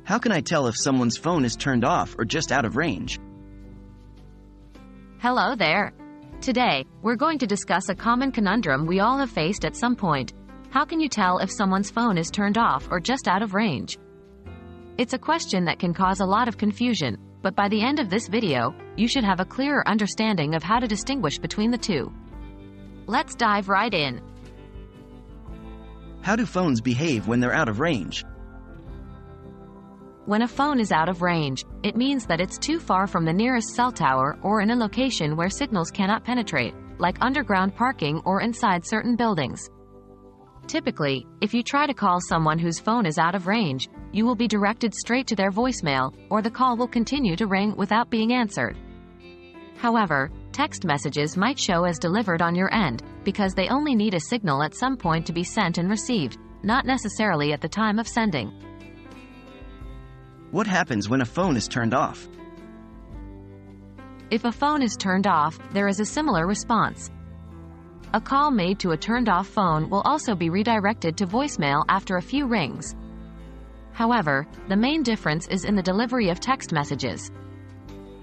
How can I tell if someone's phone is turned off or just out of range? Hello there. Today, we're going to discuss a common conundrum we all have faced at some point. How can you tell if someone's phone is turned off or just out of range? It's a question that can cause a lot of confusion, but by the end of this video, you should have a clearer understanding of how to distinguish between the two. Let's dive right in. How do phones behave when they're out of range? When a phone is out of range, it means that it's too far from the nearest cell tower or in a location where signals cannot penetrate, like underground parking or inside certain buildings. Typically, if you try to call someone whose phone is out of range, you will be directed straight to their voicemail, or the call will continue to ring without being answered. However, text messages might show as delivered on your end, because they only need a signal at some point to be sent and received, not necessarily at the time of sending. What happens when a phone is turned off? If a phone is turned off, there is a similar response. A call made to a turned-off phone will also be redirected to voicemail after a few rings. However, the main difference is in the delivery of text messages.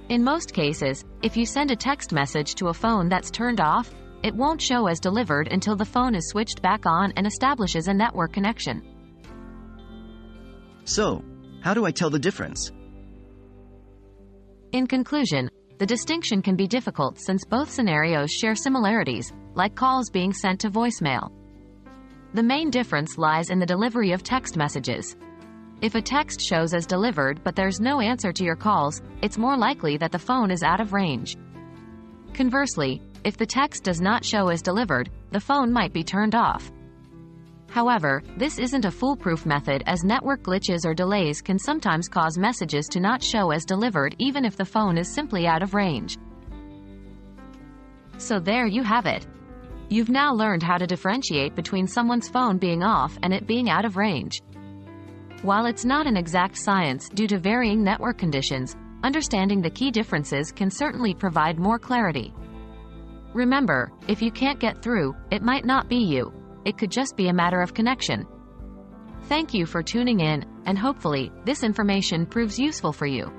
In most cases, if you send a text message to a phone that's turned off, it won't show as delivered until the phone is switched back on and establishes a network connection. So, how do I tell the difference? In conclusion, the distinction can be difficult since both scenarios share similarities, like calls being sent to voicemail. The main difference lies in the delivery of text messages. If a text shows as delivered but there's no answer to your calls, it's more likely that the phone is out of range. Conversely, if the text does not show as delivered, the phone might be turned off. However, this isn't a foolproof method as network glitches or delays can sometimes cause messages to not show as delivered even if the phone is simply out of range. So there you have it. You've now learned how to differentiate between someone's phone being off and it being out of range. While it's not an exact science due to varying network conditions, understanding the key differences can certainly provide more clarity. Remember, if you can't get through, it might not be you. It could just be a matter of connection. Thank you for tuning in, and hopefully, this information proves useful for you.